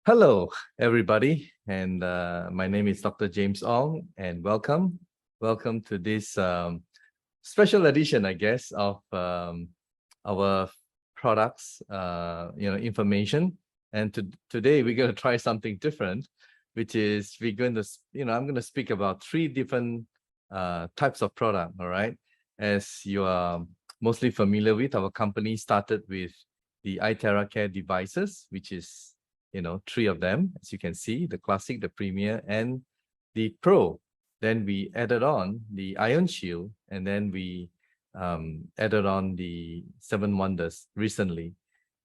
Hello, everybody, and my name is Dr. James Ong, and welcome to this special edition, I guess, of our products, information. And today we're going to try something different, which is we're going to, I'm going to speak about three different types of product. All right, as you are mostly familiar with, our company started with the iTeraCare devices, which is three of them, as you can see, the Classic, the Premier, and the Pro. Then we added on the Ion Shield, and then we added on the Seven Wonders recently.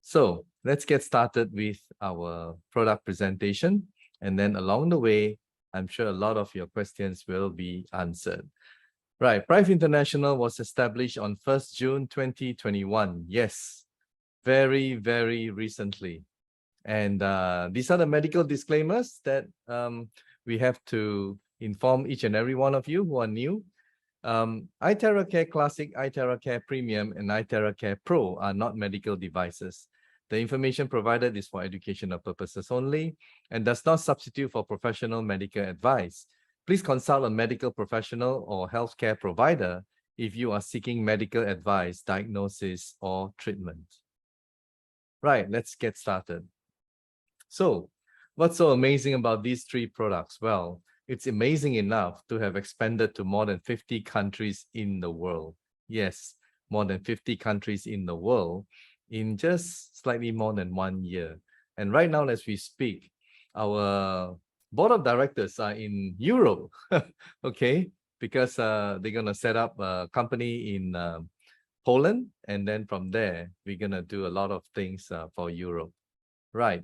So let's get started with our product presentation. And then along the way, I'm sure a lot of your questions will be answered. Right, Prive International was established on 1st June 2021. Yes, very, very recently. And these are the medical disclaimers that we have to inform each and every one of you who are new. iTeraCare Classic, iTeraCare Premium, and iTeraCare Pro are not medical devices. The information provided is for educational purposes only and does not substitute for professional medical advice. Please consult a medical professional or healthcare provider if you are seeking medical advice, diagnosis, or treatment. Right, let's get started. So what's so amazing about these three products? Well, it's amazing enough to have expanded to more than 50 countries in the world. Yes, more than 50 countries in the world in just slightly more than 1 year. And right now, as we speak, our board of directors are in Europe, okay, because they're going to set up a company in Poland. And then from there, we're going to do a lot of things for Europe. Right.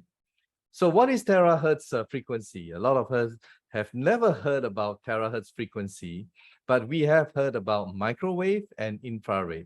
So what is terahertz frequency? A lot of us have never heard about terahertz frequency, but we have heard about microwave and infrared.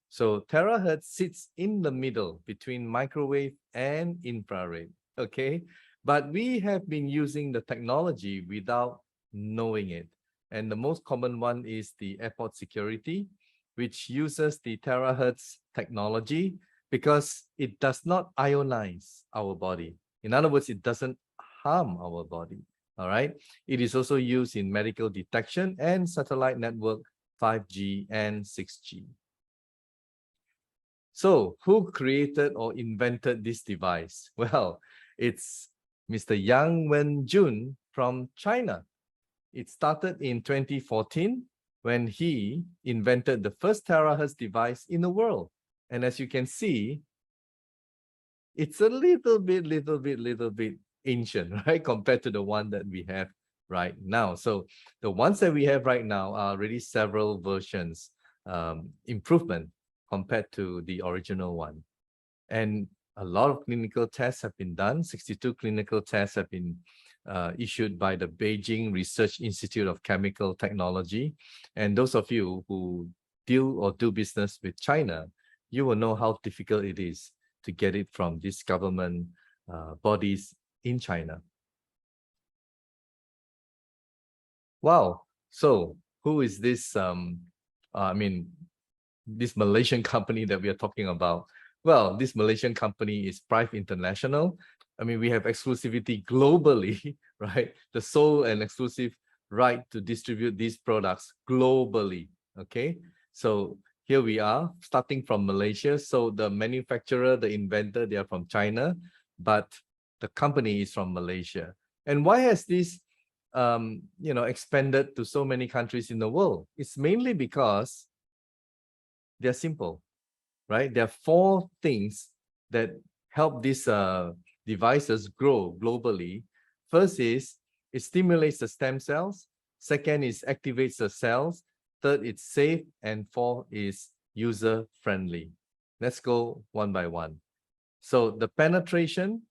So terahertz sits in the middle between microwave and infrared, okay? But we have been using the technology without knowing it. And the most common one is the airport security, which uses the terahertz technology because it does not ionize our body. In other words, it doesn't harm our body, all right? It is also used in medical detection and satellite network 5G and 6G. So who created or invented this device? Well, it's Mr. Yang Wenjun from China. It started in 2014 when he invented the first terahertz device in the world. And as you can see, it's a little bit ancient, right? Compared to the one that we have right now. So the ones that we have right now are already several versions improvement compared to the original one. And a lot of clinical tests have been done. 62 clinical tests have been issued by the Beijing Research Institute of Chemical Technology. And those of you who deal or do business with China, you will know how difficult it is to get it from these government bodies in China. Wow. So who is this, this Malaysian company that we are talking about? Well, this Malaysian company is Prive International. I mean, we have exclusivity globally, right? The sole and exclusive right to distribute these products globally, okay? So here we are, starting from Malaysia. So the manufacturer, the inventor, they are from China, but the company is from Malaysia. And why has this, expanded to so many countries in the world? It's mainly because they're simple, right? There are four things that help these devices grow globally. First is it stimulates the stem cells. Second is activates the cells. Third, it's safe, and fourth is user-friendly. Let's go one by one. So the penetration,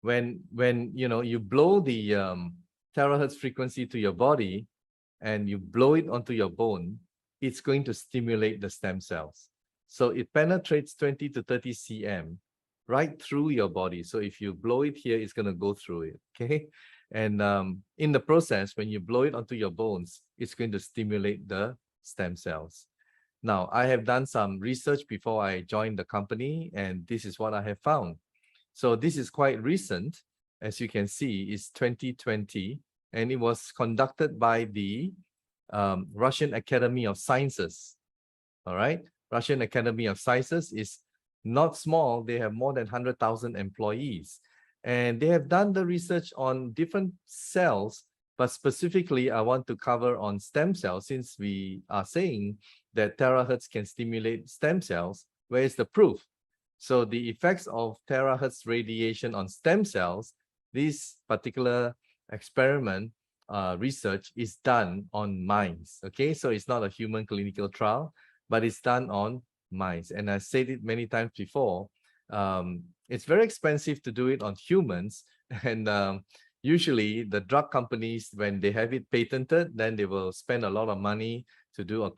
when you blow the terahertz frequency to your body and you blow it onto your bone, it's going to stimulate the stem cells. So it penetrates 20 to 30 cm right through your body. So if you blow it here, it's going to go through it, okay? And in the process, when you blow it onto your bones, it's going to stimulate the stem cells. Now, I have done some research before I joined the company, and this is what I have found. So this is quite recent, as you can see, is 2020, and it was conducted by the Russian Academy of Sciences. All right, Russian Academy of Sciences is not small. They have more than 100,000 employees, and they have done the research on different cells, but specifically I want to cover on stem cells, since we are saying that terahertz can stimulate stem cells. Where is the proof? So the effects of terahertz radiation on stem cells, this particular experiment research is done on mice. Okay, so it's not a human clinical trial, but it's done on mice. And I said it many times before, it's very expensive to do it on humans. And usually the drug companies, when they have it patented, then they will spend a lot of money to do a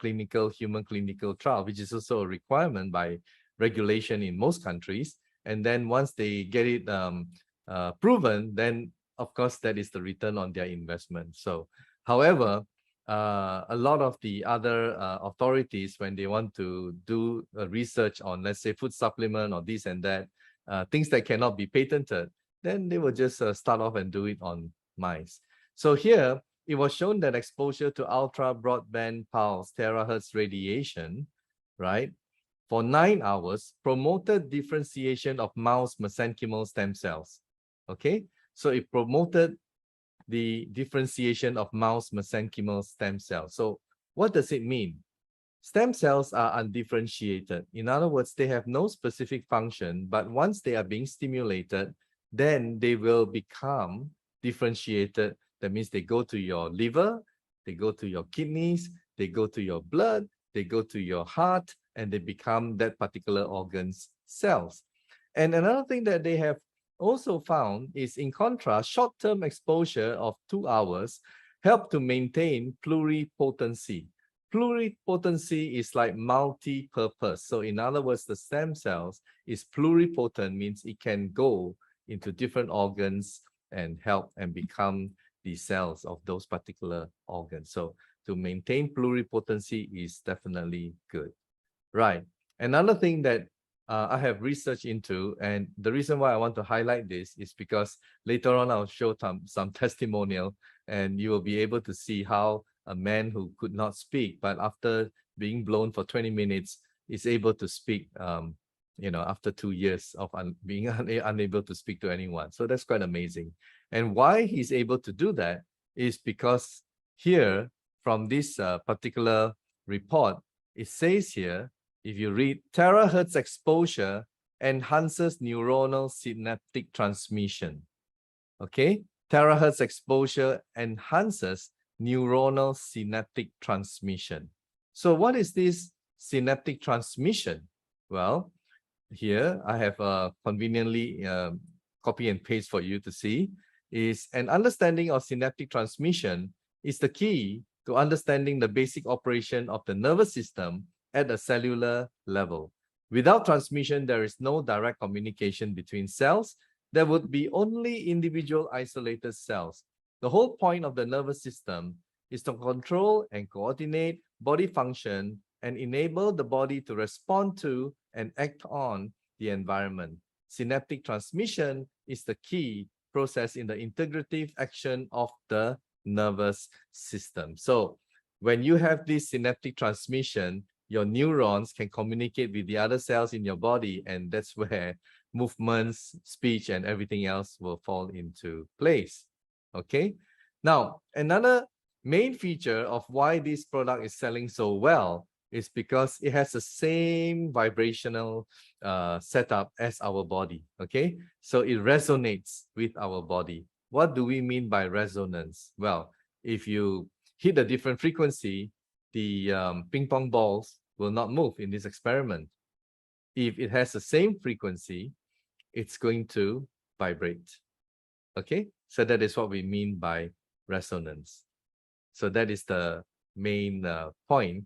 human clinical trial, which is also a requirement by regulation in most countries. And then once they get it proven, then of course that is the return on their investment. So, however, a lot of the other authorities, when they want to do research on, let's say, food supplement or this and that, things that cannot be patented, then they will just start off and do it on mice. So here, it was shown that exposure to ultra broadband pulse terahertz radiation, right, for 9 hours promoted differentiation of mouse mesenchymal stem cells. Okay, so it promoted the differentiation of mouse mesenchymal stem cells. So what does it mean? Stem cells are undifferentiated. In other words, they have no specific function, but once they are being stimulated, then they will become differentiated. That means they go to your liver, they go to your kidneys, they go to your blood, they go to your heart, and they become that particular organ's cells. And another thing that they have also found is, in contrast, short-term exposure of 2 hours help to maintain pluripotency. Pluripotency is like multi-purpose. So in other words, the stem cells is pluripotent, means it can go into different organs and help and become the cells of those particular organs. So to maintain pluripotency is definitely good. Right. Another thing that I have researched into, and the reason why I want to highlight this is because later on I'll show some testimonial, and you will be able to see how a man who could not speak, but after being blown for 20 minutes is able to speak, after 2 years of being unable to speak to anyone. So that's quite amazing. And why he's able to do that is because here, from this particular report, it says here, if you read, terahertz exposure enhances neuronal synaptic transmission. Okay, terahertz exposure enhances neuronal synaptic transmission. So what is this synaptic transmission? Well, here I have conveniently copy and paste for you to see. Is an understanding of synaptic transmission is the key to understanding the basic operation of the nervous system at a cellular level. Without transmission, there is no direct communication between cells. There would be only individual isolated cells. The whole point of the nervous system is to control and coordinate body function and enable the body to respond to and act on the environment. Synaptic transmission is the key process in the integrative action of the nervous system. So when you have this synaptic transmission, your neurons can communicate with the other cells in your body, and that's where movements, speech, and everything else will fall into place. Okay. Now, another main feature of why this product is selling so well is because it has the same vibrational setup as our body. Okay, so it resonates with our body. What do we mean by resonance? Well, if you hit a different frequency, the ping pong balls will not move in this experiment. If it has the same frequency, it's going to vibrate. Okay, so that is what we mean by resonance. So that is the main point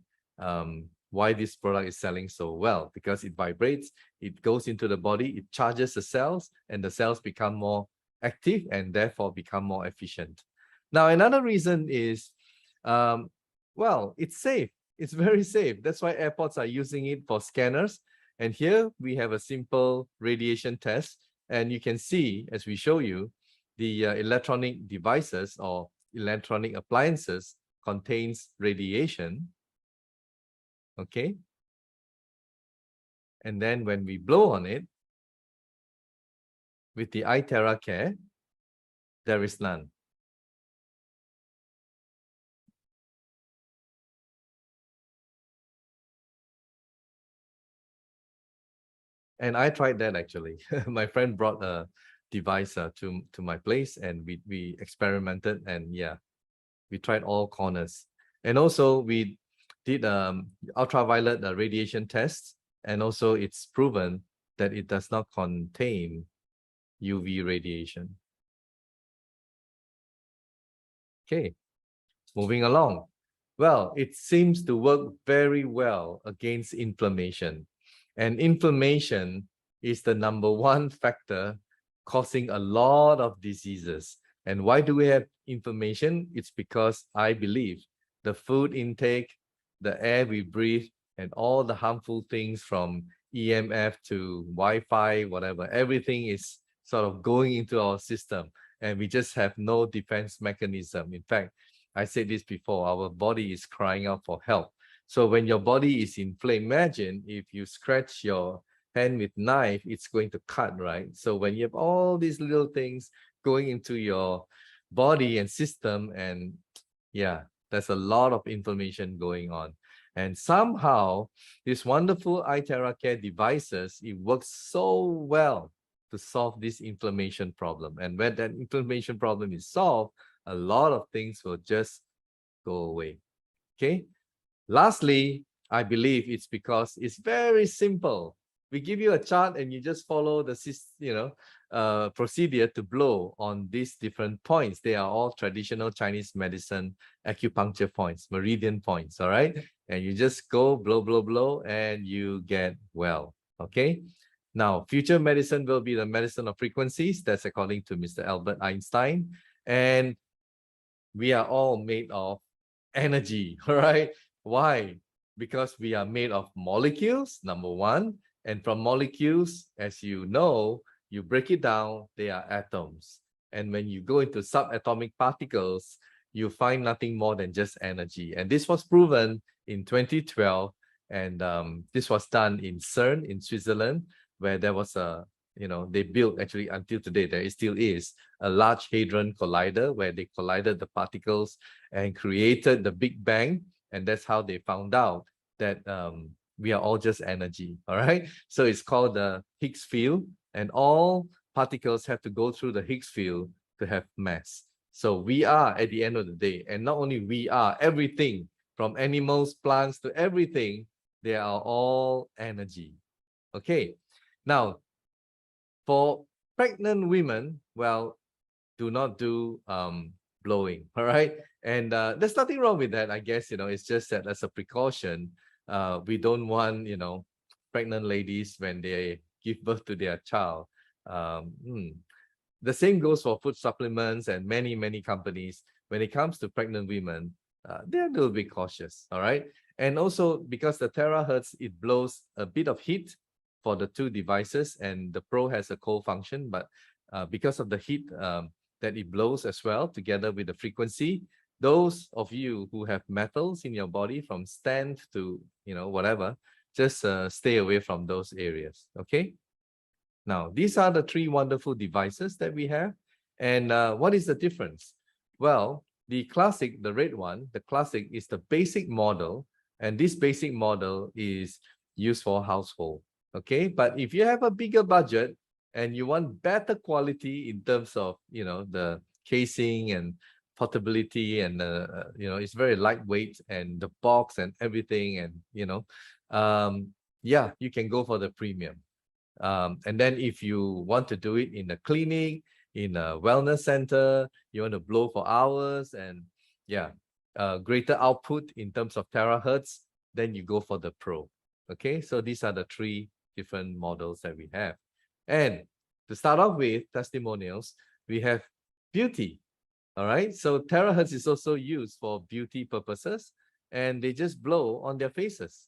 why this product is selling so well, because it vibrates, it goes into the body, it charges the cells, and the cells become more active and therefore become more efficient. Now, another reason is, well, it's safe. It's very safe. That's why airports are using it for scanners. And here we have a simple radiation test. And you can see, as we show you, the electronic devices or electronic appliances contains radiation. Okay. And then when we blow on it with the iTeraCare, there is none. And I tried that actually. My friend brought a device to my place, and we experimented, and yeah, we tried all corners. And also we did ultraviolet radiation tests, and also it's proven that it does not contain UV radiation. Okay, moving along. Well, it seems to work very well against inflammation. And inflammation is the #1 factor causing a lot of diseases. And why do we have inflammation? It's because I believe the food intake, the air we breathe, and all the harmful things from EMF to Wi-Fi, whatever, everything is sort of going into our system, and we just have no defense mechanism. In fact, I said this before, our body is crying out for help. So when your body is inflamed, imagine if you scratch your hand with knife, it's going to cut, right? So when you have all these little things going into your body and system, and yeah, there's a lot of inflammation going on. And somehow, these wonderful iTeraCare devices, it works so well to solve this inflammation problem. And when that inflammation problem is solved, a lot of things will just go away. Okay. Lastly, I believe it's because it's very simple. We give you a chart and you just follow the procedure to blow on these different points. They are all traditional Chinese medicine acupuncture points, meridian points, all right? And you just go blow, blow, blow, and you get well, okay? Now, future medicine will be the medicine of frequencies. That's according to Mr. Albert Einstein. And we are all made of energy, all right? Why? Because we are made of molecules, #1. And from molecules, as you know, you break it down, they are atoms. And when you go into subatomic particles, you find nothing more than just energy. And this was proven in 2012. And this was done in CERN in Switzerland, where there was they built, actually until today, there still is a Large Hadron Collider where they collided the particles and created the Big Bang. And that's how they found out that we are all just energy, all right? So it's called the Higgs field, and all particles have to go through the Higgs field to have mass. So we are, at the end of the day, and not only we are, everything from animals, plants to everything, they are all energy. Okay, now for pregnant women, well, do not do blowing, all right? And there's nothing wrong with that, I guess. It's just that as a precaution, we don't want, pregnant ladies when they give birth to their child. The same goes for food supplements and many, many companies. When it comes to pregnant women, they're a little bit cautious, all right? And also because the terahertz, it blows a bit of heat for the two devices, and the Pro has a cold function, but because of the heat that it blows as well, together with the frequency, those of you who have metals in your body from stand to, whatever, just stay away from those areas, okay? Now, these are the 3 wonderful devices that we have. And what is the difference? Well, the classic, the red one, the classic is the basic model. And this basic model is used for household, okay? But if you have a bigger budget and you want better quality in terms of, the casing and portability, and, it's very lightweight, and the box and everything, and, yeah, you can go for the premium. And then if you want to do it in a clinic, in a wellness center, you want to blow for hours and greater output in terms of terahertz, then you go for the Pro. Okay, so these are the 3 different models that we have. And to start off with testimonials, we have beauty. All right, so terahertz is also used for beauty purposes, and they just blow on their faces.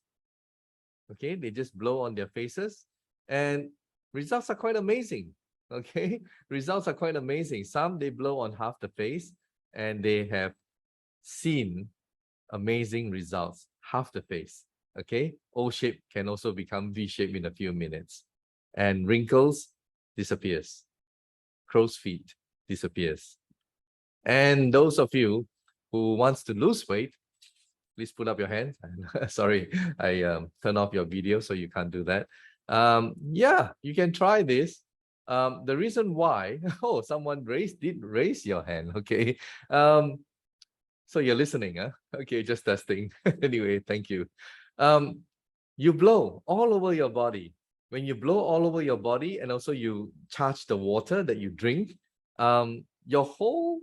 Okay, they just blow on their faces, and results are quite amazing. Okay, results are quite amazing. Some they blow on half the face and they have seen amazing results, half the face. Okay, O shape can also become V shape in a few minutes, and wrinkles disappears, crow's feet disappears. And those of you who wants to lose weight, please put up your hand. Sorry, I turn off your video so you can't do that. Yeah, you can try this. The reason why, oh, someone did raise your hand. Okay. So you're listening, huh? Okay, just testing. Anyway, thank you. You blow all over your body. When you blow all over your body and also you charge the water that you drink, your whole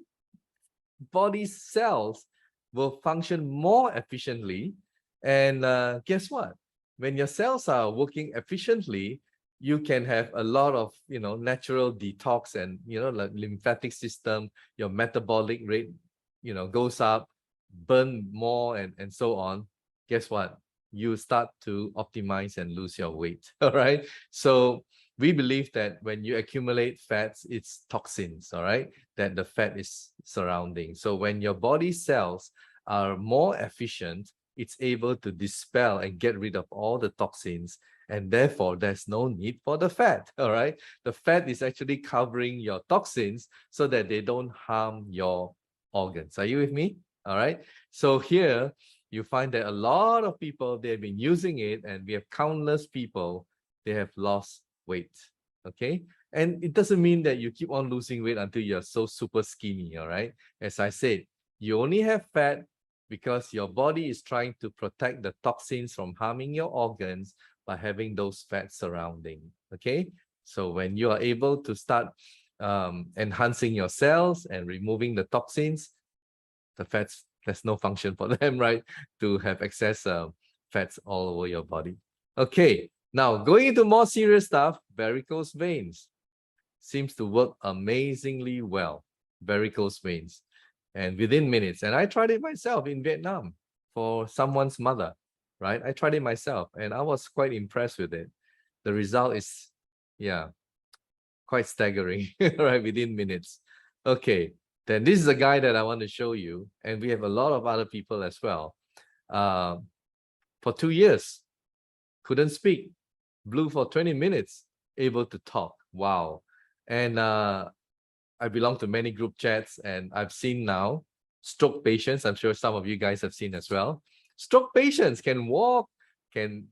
body cells will function more efficiently. And guess what? When your cells are working efficiently, you can have a lot of natural detox and like lymphatic system, your metabolic rate goes up, burn more and so on. Guess what? You start to optimize and lose your weight. All right. So we believe that when you accumulate fats, it's toxins, all right, that the fat is surrounding. So when your body cells are more efficient, it's able to dispel and get rid of all the toxins, and therefore there's no need for the fat, all right? The fat is actually covering your toxins so that they don't harm your organs. Are you with me? All right. So here you find that a lot of people, they've been using it, and we have countless people, they have lost weight. Okay. And it doesn't mean that you keep on losing weight until you're so super skinny. All right. As I said, you only have fat because your body is trying to protect the toxins from harming your organs by having those fats surrounding. Okay. So when you are able to start enhancing your cells and removing the toxins, the fats, there's no function for them, right? To have excess fats all over your body. Okay, now going into more serious stuff, varicose veins seems to work amazingly well. Varicose veins, and within minutes. And I tried it myself in Vietnam for someone's mother, right? I tried it myself, and I was quite impressed with it. The result is, yeah, quite staggering, right? Within minutes. Okay, then this is a guy that I want to show you, and we have a lot of other people as well. For 2 years, couldn't speak, blew for 20 minutes, able to talk. Wow. And I belong to many group chats, and I've seen now stroke patients. I'm sure some of you guys have seen as well. Stroke patients can walk, can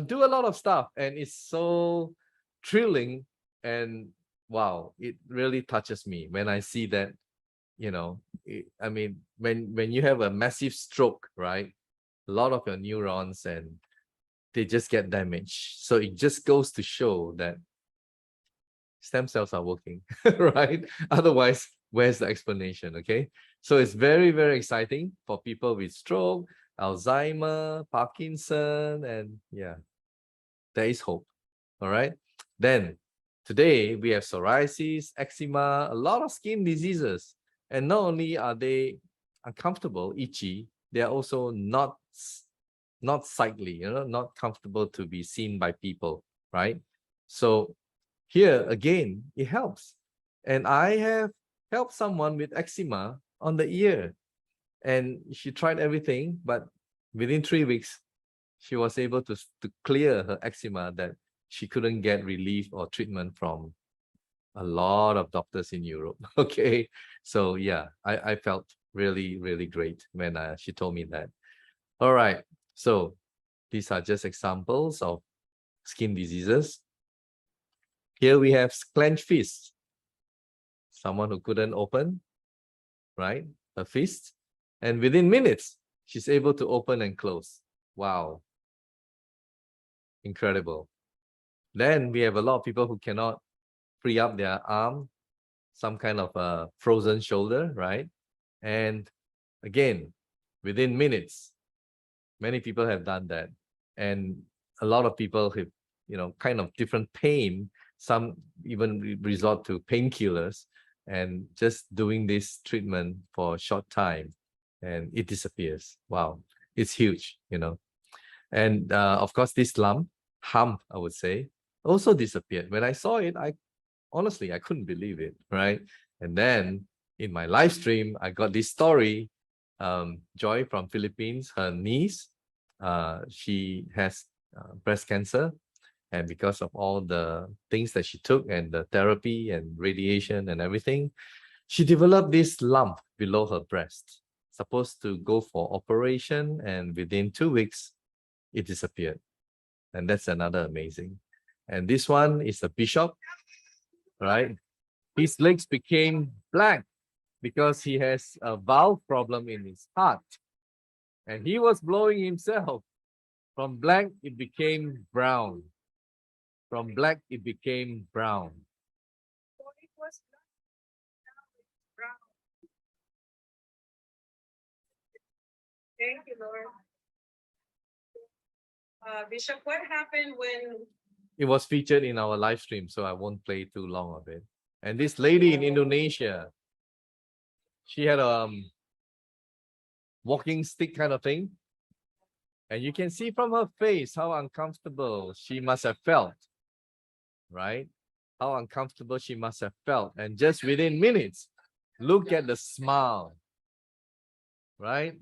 do a lot of stuff, and it's so thrilling. And wow, it really touches me when I see that. I mean, when you have a massive stroke, right? A lot of your neurons, and they just get damaged. So it just goes to show that stem cells are working, right? Otherwise, where's the explanation? Okay. So it's very, very exciting for people with stroke, Alzheimer, Parkinson, and yeah, there is hope. All right. Then today we have psoriasis, eczema, a lot of skin diseases. And not only are they uncomfortable, itchy, they are also not sightly, not comfortable to be seen by people, right? So here again, it helps. And I have helped someone with eczema on the ear, and she tried everything, but within 3 weeks, she was able to clear her eczema that she couldn't get relief or treatment from a lot of doctors in Europe. Okay. So yeah, I felt really, really great when she told me that. All right. So these are just examples of skin diseases. Here we have clenched fists. Someone who couldn't open, right, a fist. And within minutes, she's able to open and close. Wow. Incredible. Then we have a lot of people who cannot free up their arm, some kind of a frozen shoulder, right? And again, within minutes, many people have done that. And a lot of people have, kind of different pain. Some even resort to painkillers, and just doing this treatment for a short time, and it disappears. Wow, it's huge, And of course, this hump, I would say, also disappeared. When I saw it, Honestly, I couldn't believe it, right? And then in my live stream, I got this story. Joy from Philippines, her niece, she has breast cancer. And because of all the things that she took and the therapy and radiation and everything, she developed this lump below her breast, supposed to go for operation, and within 2 weeks, it disappeared. And that's another amazing. And this one is a bishop, right? His legs became black because he has a valve problem in his heart. And he was blowing himself. From black, it became brown. From black, it became brown. So it was black, now it's brown. Thank you, Lord. Bishop, what happened when It was featured in our live stream, so I won't play too long of it. And this lady in Indonesia, she had a walking stick kind of thing. And you can see from her face how uncomfortable she must have felt, right? How uncomfortable she must have felt. And just within minutes, look at the smile, right?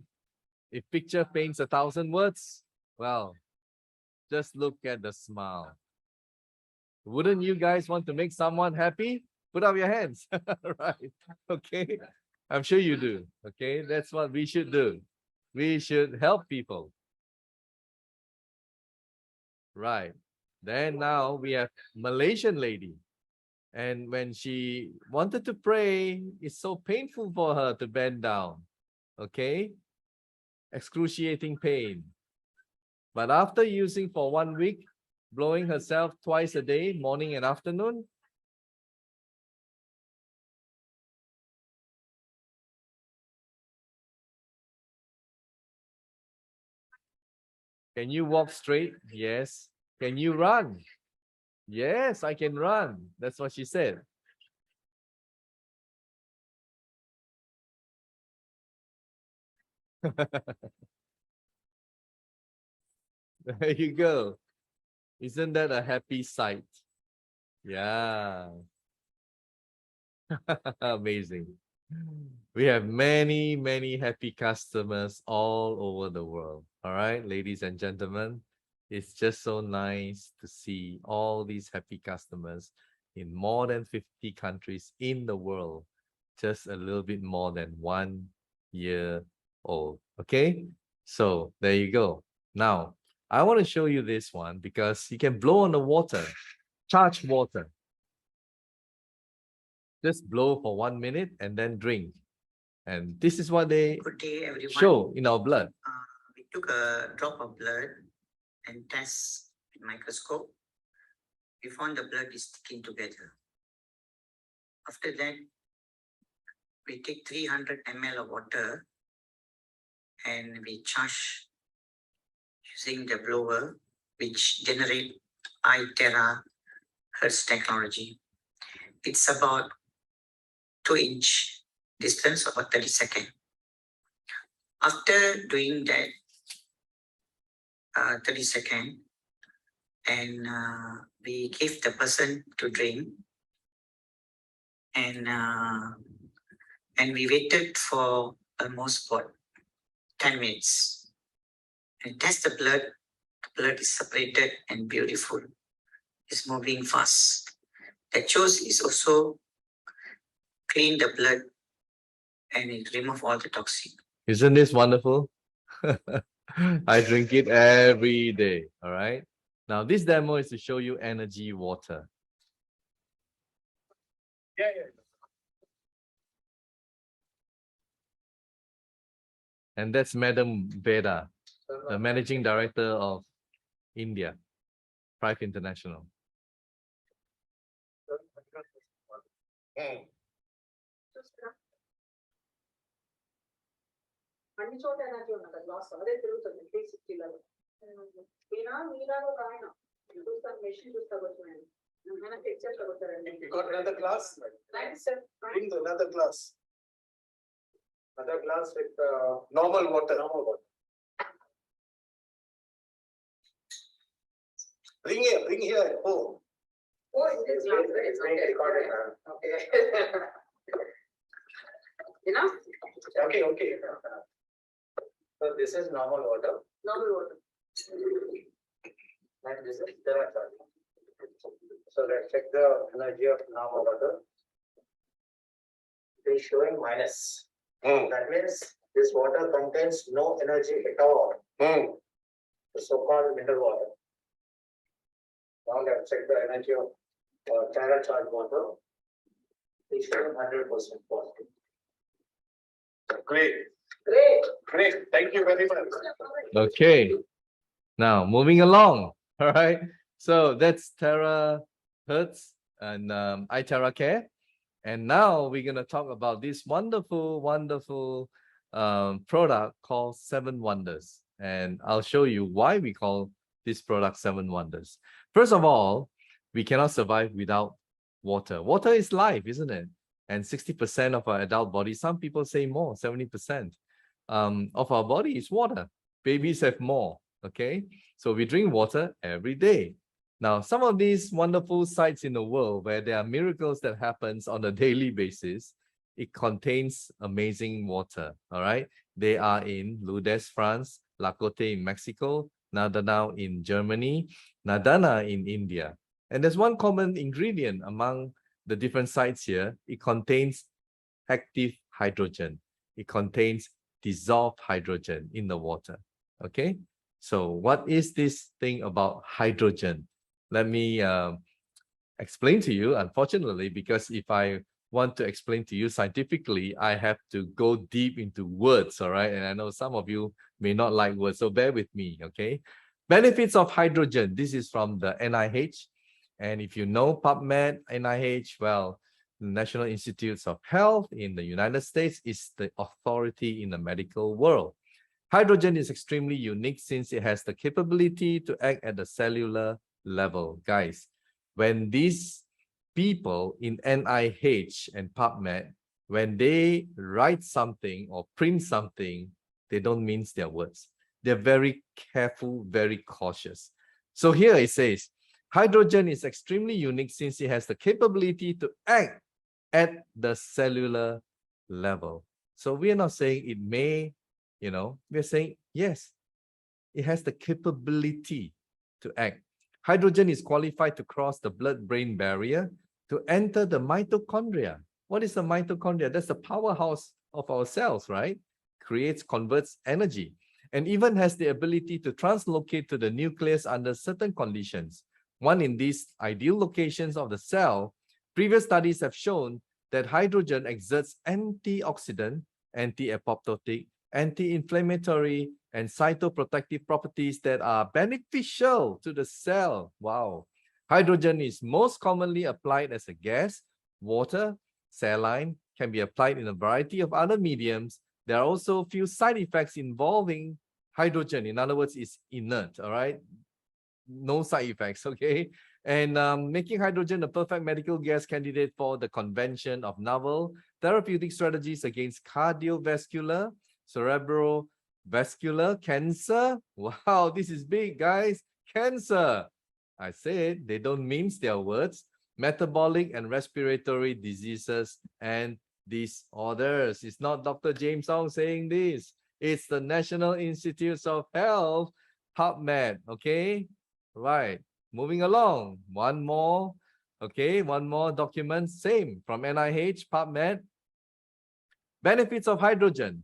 If picture paints 1,000 words, well, just look at the smile. Wouldn't you guys want to make someone happy? Put up your hands, right? Okay, I'm sure you do. Okay, that's what we should do. We should help people, right? Then now we have Malaysian lady, and when she wanted to pray, it's so painful for her to bend down. Okay, excruciating pain. But after using for 1 week, blowing herself twice a day, morning and afternoon, can you walk straight? Yes. Can you run? Yes, I can run. That's what she said. There you go. Isn't that a happy sight? Yeah. Amazing. We have many, many happy customers all over the world. All right, ladies and gentlemen, it's just so nice to see all these happy customers in more than 50 countries in the world, just a little bit more than 1 year old. Okay, so there you go. Now, I want to show you this one because you can blow on the water, charge water. Just blow for 1 minute and then drink. And this is what they Good day, everyone. show in our blood. We took a drop of blood and test with microscope. We found the blood is sticking together. After that, we take 300 ml of water and we charge using the blower, which generate iTeraHertz technology. It's about 2-inch distance, about 30 seconds. After doing that, 30 seconds, and we give the person to drink, and we waited for almost about 10 minutes. And test the blood. The blood is separated and beautiful. It's moving fast. The chose is also clean the blood and it remove all the toxin. Isn't this wonderful? I drink it every day. All right. Now, this demo is to show you energy water. yeah. And that's Madam Veda, the managing director of India, Prive International. అన్ని చోట energy ఉన్నది loss అదే తిరుగుతుంది 360 level ఈయన మీలాగా ఒక ఆయన చూస్తా మెషిన్ చూస్తా వచ్చాను ఆయన పిక్చర్ చదువుతారండి You got another glass? Right sir Bring another glass. Another glass with normal water. Normal water. Bring here. Oh. Oh, it's not, it's being okay. recorded, ma'am. Okay. Enough? Okay. So this is normal water Normal water. and this is Terahertz. So let's check the energy of normal water. It is showing minus. That means this water contains no energy at all. The so-called mineral water. Now let's check the energy of Terahertz water. It is showing 100% positive. Great. Great. Thank you very much. Okay. Now moving along. All right. So that's Terahertz and iTeraCare. And now we're gonna talk about this wonderful product called Seven Wonders. And I'll show you why we call this product Seven Wonders. First of all, we cannot survive without water. Water is life, isn't it? And 60% of our adult body, some people say more, 70% of our body is water. Babies have more, okay? So we drink water every day. Now, some of these wonderful sites in the world where there are miracles that happens on a daily basis, it contains amazing water, all right? They are in Lourdes, France, Lacote in Mexico, Nadana in Germany, Nadana in India. And there's one common ingredient among the different sites here. It contains active hydrogen. It contains dissolved hydrogen in the water, okay? So what is this thing about hydrogen? Let me explain to you, unfortunately, because if I want to explain to you scientifically, I have to go deep into words, all right? And I know some of you may not like words, so bear with me, okay? Benefits of hydrogen. This is from the NIH. And if you know PubMed, NIH, well, the National Institutes of Health in the United States is the authority in the medical world. Hydrogen is extremely unique since it has the capability to act at the cellular level. Guys, when these people in NIH and PubMed, when they write something or print something, they don't mince their words. They're very careful, very cautious. So here it says, hydrogen is extremely unique since it has the capability to act at the cellular level. So we are not saying it may, we're saying, yes, it has the capability to act. Hydrogen is qualified to cross the blood-brain barrier to enter the mitochondria. What is the mitochondria? That's the powerhouse of our cells, right? Creates, converts energy, and even has the ability to translocate to the nucleus under certain conditions. One in these ideal locations of the cell, previous studies have shown that hydrogen exerts antioxidant, anti-apoptotic, anti-inflammatory, and cytoprotective properties that are beneficial to the cell. Wow. Hydrogen is most commonly applied as a gas, water, saline, can be applied in a variety of other mediums. There are also few side effects involving hydrogen. In other words, it's inert, all right? No side effects, okay? And making hydrogen a perfect medical gas candidate for the convention of novel therapeutic strategies against cardiovascular, cerebrovascular cancer. Wow, this is big, guys. Cancer. I said they don't mince their words. Metabolic and respiratory diseases and disorders. It's not Dr. James Ong saying this. It's the National Institutes of Health, PubMed, okay? Right, moving along. One more document, same, from NIH, PubMed. Benefits of hydrogen.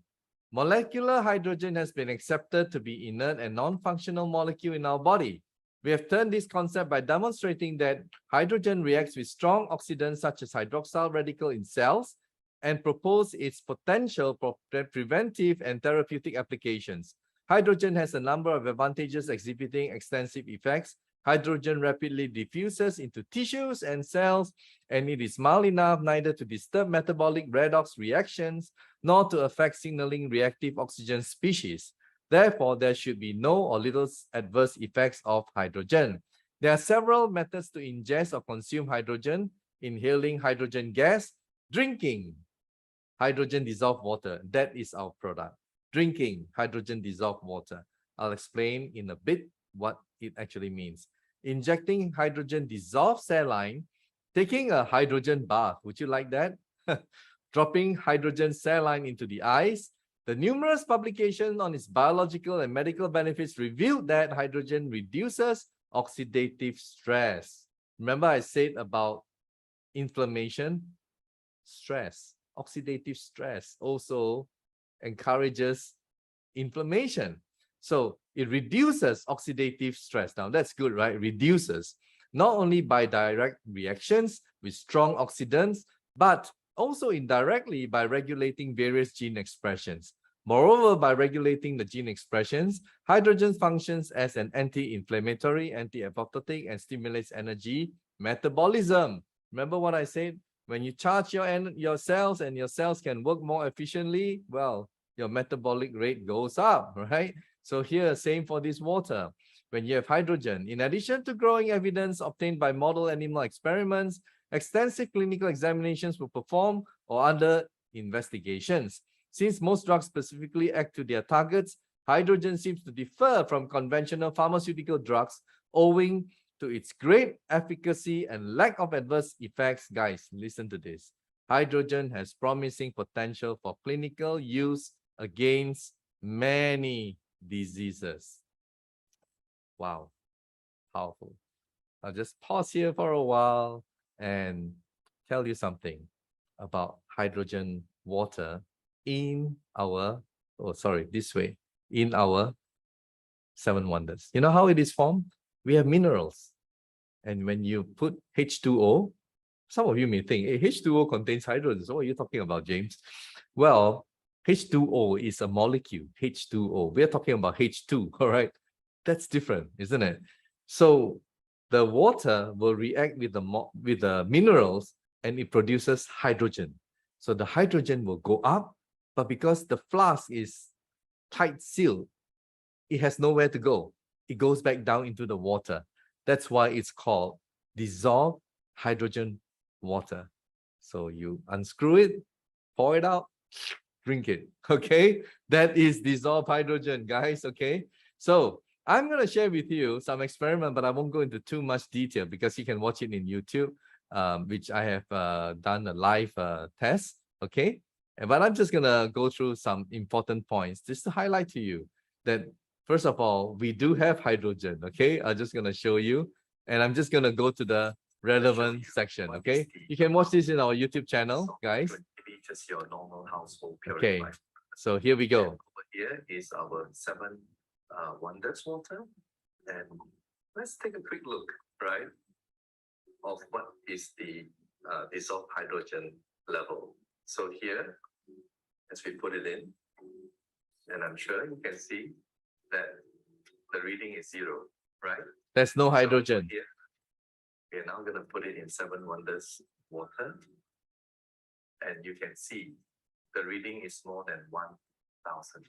Molecular hydrogen has been accepted to be inert and non-functional molecule in our body. We have turned this concept by demonstrating that hydrogen reacts with strong oxidants such as hydroxyl radical in cells and propose its potential for preventive and therapeutic applications. Hydrogen has a number of advantages exhibiting extensive effects. Hydrogen rapidly diffuses into tissues and cells, and it is mild enough neither to disturb metabolic redox reactions nor to affect signaling reactive oxygen species. Therefore, there should be no or little adverse effects of hydrogen. There are several methods to ingest or consume hydrogen: inhaling hydrogen gas, drinking hydrogen dissolved water. That is our product. Drinking hydrogen dissolved water. I'll explain in a bit what it actually means. injecting hydrogen dissolved saline, taking a hydrogen bath. Would you like that? Dropping hydrogen saline into the eyes. The numerous publications on its biological and medical benefits revealed that hydrogen reduces oxidative stress. Remember I said about inflammation, stress, oxidative stress also encourages inflammation. So it reduces oxidative stress. Now that's good, right? Reduces not only by direct reactions with strong oxidants, but also indirectly by regulating various gene expressions. Moreover, by regulating the gene expressions, hydrogen functions as an anti-inflammatory, anti-apoptotic, and stimulates energy metabolism. Remember what I said? When you charge your cells and your cells can work more efficiently, well, your metabolic rate goes up, right? So here, same for this water. When you have hydrogen, in addition to growing evidence obtained by model animal experiments, extensive clinical examinations were performed or under investigations. Since most drugs specifically act to their targets, hydrogen seems to differ from conventional pharmaceutical drugs owing to its great efficacy and lack of adverse effects. Guys, listen to this. Hydrogen has promising potential for clinical use against many diseases. Wow, powerful. I'll just pause here for a while and tell you something about hydrogen water in our, in our seven wonders. You know how it is formed? We have minerals. And when you put H2O, some of you may think, hey, H2O contains hydrogen. So what are you talking about, James? Well, H2O is a molecule, H2O. We're talking about H2, all right? That's different, isn't it? So the water will react with the minerals and it produces hydrogen. So the hydrogen will go up, but because the flask is tight sealed, it has nowhere to go. It goes back down into the water. That's why it's called dissolved hydrogen water. So you unscrew it, pour it out, drink it. Okay, that is dissolved hydrogen, guys. Okay, so I'm going to share with you some experiment, but I won't go into too much detail because you can watch it in YouTube, which I have done a live test. Okay, but I'm just going to go through some important points just to highlight to you that first of all, we do have hydrogen. Okay, I'm just going to show you, and I'm just going to go to the relevant section. Okay, you can watch this in our YouTube channel, guys. Just your normal household Okay, purified. so here we go. And over here is our seven wonders water, and let's take a quick look, right, of what is the dissolved hydrogen level. So here, as we put it in, and I'm sure you can see that the reading is 0, right? There's no So hydrogen. here, we're now going to put it in seven wonders water, and you can see the reading is more than 1,000.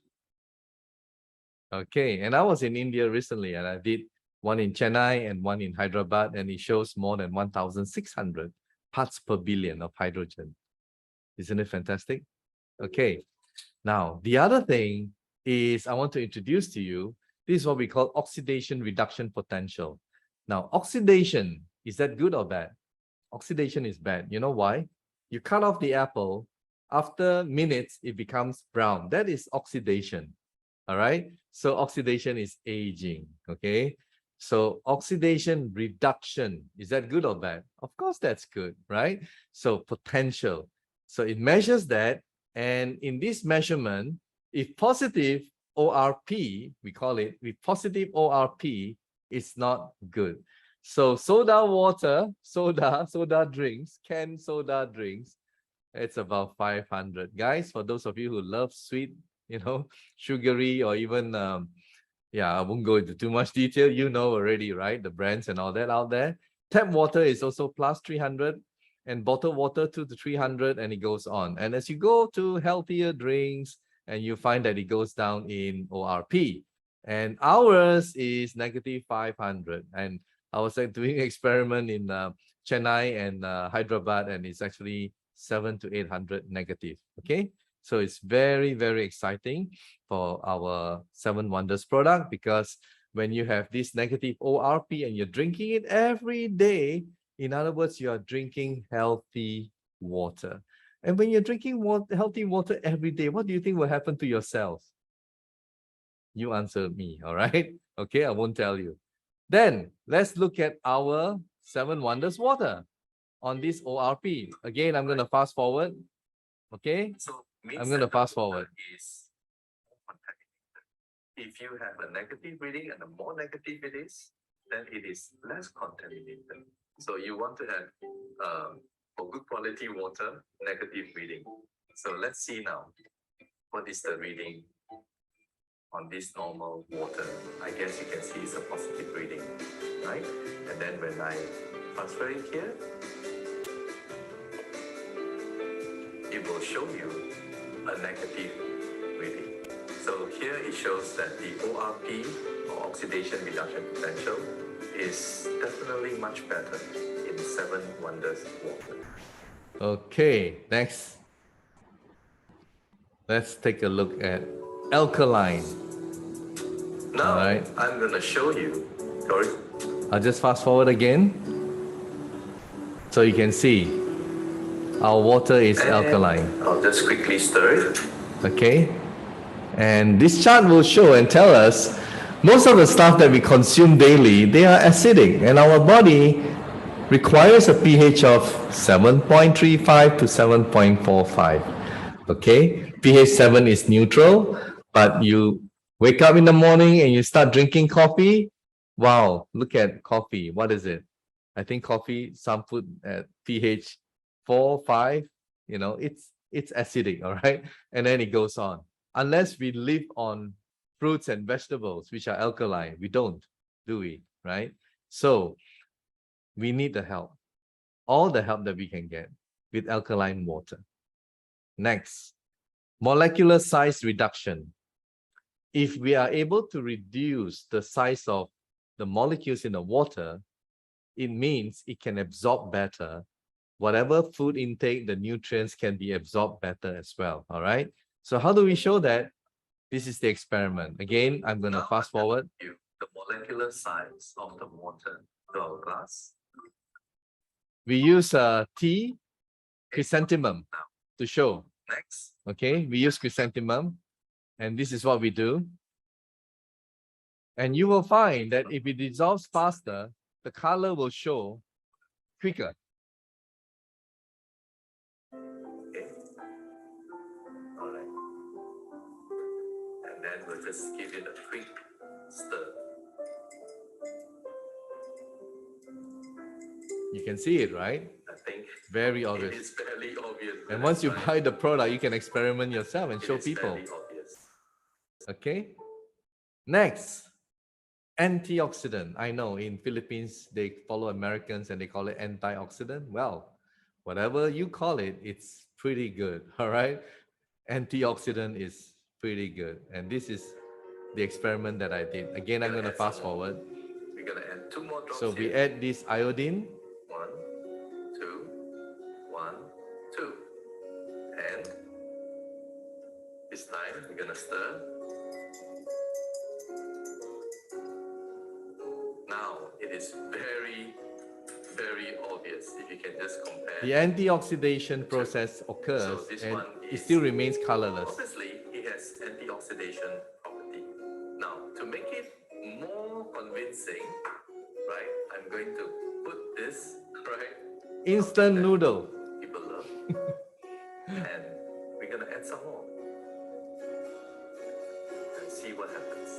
Okay, and I was in India recently and I did one in Chennai and one in Hyderabad, and it shows more than 1,600 parts per billion of hydrogen. Isn't it fantastic? Okay, now the other thing is I want to introduce to you, this is what we call oxidation reduction potential. Now, oxidation, is that good or bad? Oxidation is bad. You know why? You cut off the apple, after minutes, it becomes brown. That is oxidation. All right. So oxidation is aging. Okay. So oxidation reduction, is that good or bad? Of course, that's good, right? So potential. So it measures that. And in this measurement, if positive ORP, we call it, with positive ORP, it's not good. So soda water, soda drinks, canned soda drinks, it's about 500. Guys, for those of you who love sweet, sugary, or even, I won't go into too much detail. You know already, right? The brands and all that out there. Tap water is also plus 300, and bottled water 200 to 300, and it goes on. And as you go to healthier drinks, and you find that it goes down in ORP. And ours is negative 500. And I was doing an experiment in Chennai and Hyderabad, and it's actually 700 to 800 negative. Okay, so it's very, very exciting for our Seven Wonders product because when you have this negative ORP and you're drinking it every day, in other words, you are drinking healthy water. And when you're drinking healthy water every day, what do you think will happen to your cells? You answer me, all right? Okay, I won't tell you. Then let's look at our 7 Wonders water on this ORP. Again, I'm going to fast forward. Okay, So I'm going to fast forward. is more contaminated. If you have a negative reading and the more negative it is, then it is less contaminated. So you want to have for good quality water, negative reading. So let's see now, what is the reading on this normal water? I guess you can see it's a positive reading, right? And then when I transfer it here, it will show you a negative reading. So here it shows that the ORP, or oxidation reduction potential, is definitely much better in 7 Wonders water. Okay, next. Let's take a look at alkaline. Now, All right. I'm going to show you, sorry, I'll just fast forward again. So you can see our water is alkaline. I'll just quickly stir it. Okay. And this chart will show and tell us most of the stuff that we consume daily, they are acidic, and our body requires a pH of 7.35 to 7.45. Okay, pH 7 is neutral, but you wake up in the morning and you start drinking coffee. Wow, look at coffee. What is it? I think coffee, some put at pH 4, 5, you know, it's acidic, all right? And then it goes on. Unless we live on fruits and vegetables, which are alkaline, we don't, do we? Right? So we need the help, all the help that we can get with alkaline water. Next, molecular size reduction. If we are able to reduce the size of the molecules in the water, it means it can absorb better. Whatever food intake, the nutrients can be absorbed better as well. All right. So how do we show that? This is the experiment. Again, I'm going to Now fast I'm gonna forward. give the molecular size of the water to our glass. We use T chrysanthemum Now, to show. next, Okay, we use chrysanthemum, and this is what we do. And you will find that if it dissolves faster, the color will show quicker. okay. All right. And then we'll just give it a quick stir. You can see it, right? I think Very it obvious. is fairly obvious. And once you Right? buy the product, you can experiment yourself and It show is people. fairly obvious. Okay. Next, antioxidant. I know in Philippines, they follow Americans and they call it antioxidant. Well, whatever you call it, it's pretty good. All right. Antioxidant is pretty good. And this is the experiment that I did. Again, I'm going to fast forward. We're gonna add 2 more drops So we here. add this iodine. 1, 2, 1, 2. And this time we're gonna stir. Now it is very, very obvious if you can just compare. The antioxidation process occurs So this and one it is- still remains colorless. Obviously, it has antioxidation property. Now, to make it more convincing, right, I'm going to put this, right, Instant noodle. people love. And we're gonna add some more. And see what happens.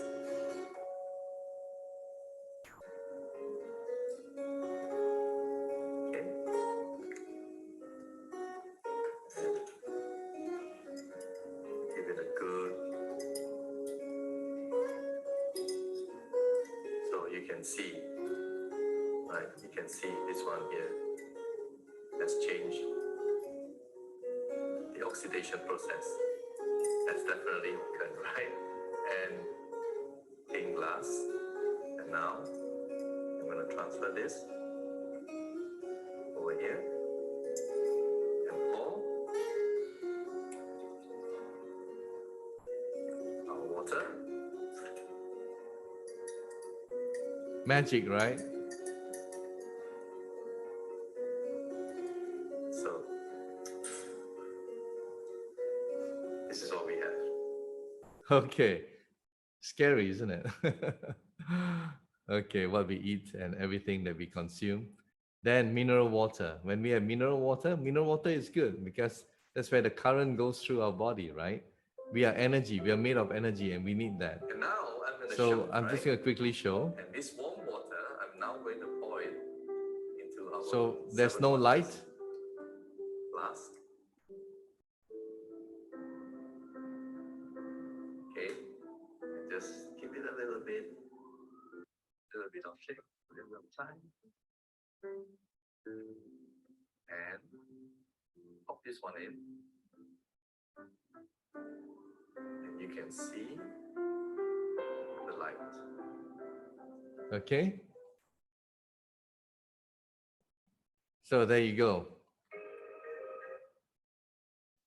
Okay. Give it a good. So you can see, right? You can see this one here has changed. The oxidation process has definitely occurred, right? And in glass. And now I'm going to transfer this over here and pour our water. Magic, right? So this is what we have. Okay. Scary, isn't it? Okay, what we eat and everything that we consume. Then mineral water. When we have mineral water is good because that's where the current goes through our body, right? We are energy. We are made of energy and we need that. And now I'm going to So show, I'm just right? going to quickly show. And this warm water, I'm now going to pour it into our So there's 7 no wonders light. flask. Okay, and just give it a little bit of shake, a little bit of time. And pop this one in. And you can see the light. Okay. So there you go.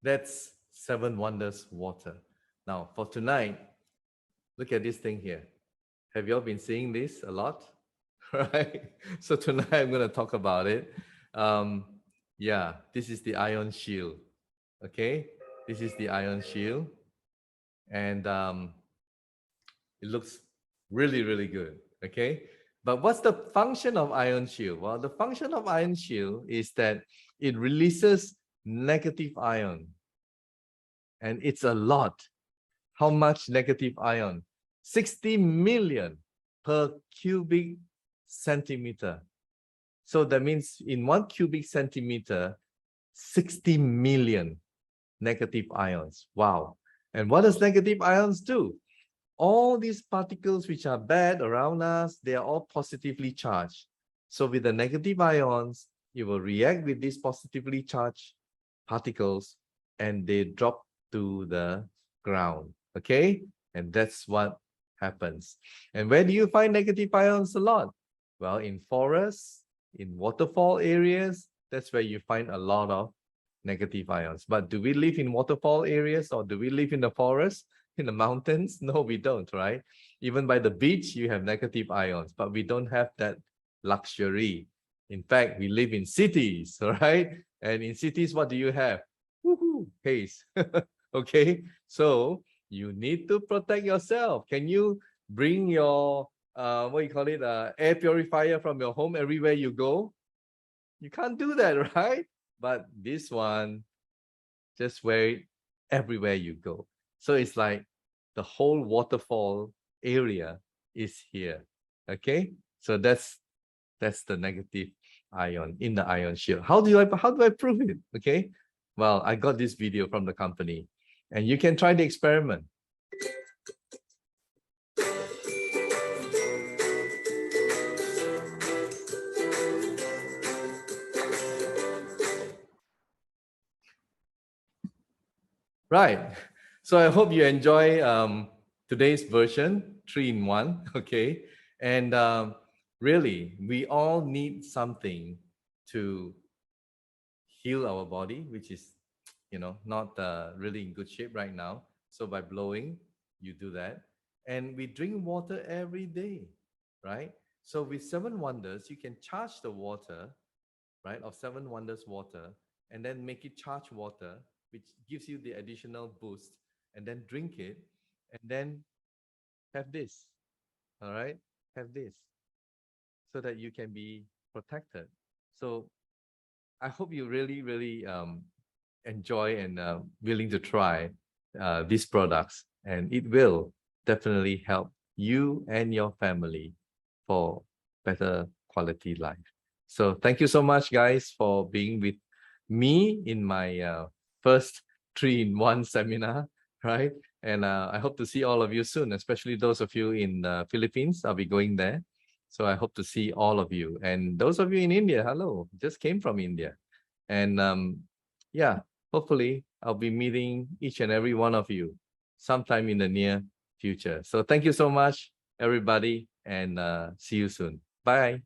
That's 7 Wonders water. Now for tonight, look at this thing here. Have you all been seeing this a lot? Right? So tonight I'm going to talk about it. Yeah, this is the ion shield. Okay, this is the ion shield. And it looks really, really good. Okay, but what's the function of ion shield? Well, the function of ion shield is that it releases negative ion. And it's a lot. How much negative ion? 60 million per cubic centimeter. So that means in 1 cubic centimeter, 60 million negative ions. Wow. And what does negative ions do? All these particles which are bad around us, they are all positively charged. So with the negative ions, it will react with these positively charged particles and they drop to the ground. Okay? And that's what happens. And where do you find negative ions a lot? Well, in forests, in waterfall areas, that's where you find a lot of negative ions. But do we live in waterfall areas or do we live in the forest, in the mountains? No, we don't, right? Even by the beach, you have negative ions, but we don't have that luxury. In fact, we live in cities, right? And in cities, what do you have? Woohoo, haze. Okay, so you need to protect yourself. Can you bring your what you call it, air purifier from your home everywhere you go? You can't do that, right? But this one, just wear it everywhere you go. So it's like the whole waterfall area is here. Okay, so that's the negative ion in the ion shield. How do I prove it? Okay, well, I got this video from the company, and you can try the experiment. Right. So I hope you enjoy today's version, 3-in-1. Okay. And really, we all need something to heal our body, which is, not really in good shape right now. So by blowing, you do that. And we drink water every day, right? So with 7 Wonders, you can charge the water, right, of 7 Wonders water, and then make it charged water, which gives you the additional boost, and then drink it, and then have this, all right? Have this, so that you can be protected. So I hope you really, really enjoy and willing to try these products, and it will definitely help you and your family for better quality life. So thank you so much, guys, for being with me in my first 3-in-1 seminar, right? And I hope to see all of you soon, especially those of you in the Philippines. I'll be going there. So I hope to see all of you. And those of you in India, hello, just came from India. And yeah, hopefully I'll be meeting each and every one of you sometime in the near future. So thank you so much, everybody, and see you soon. Bye.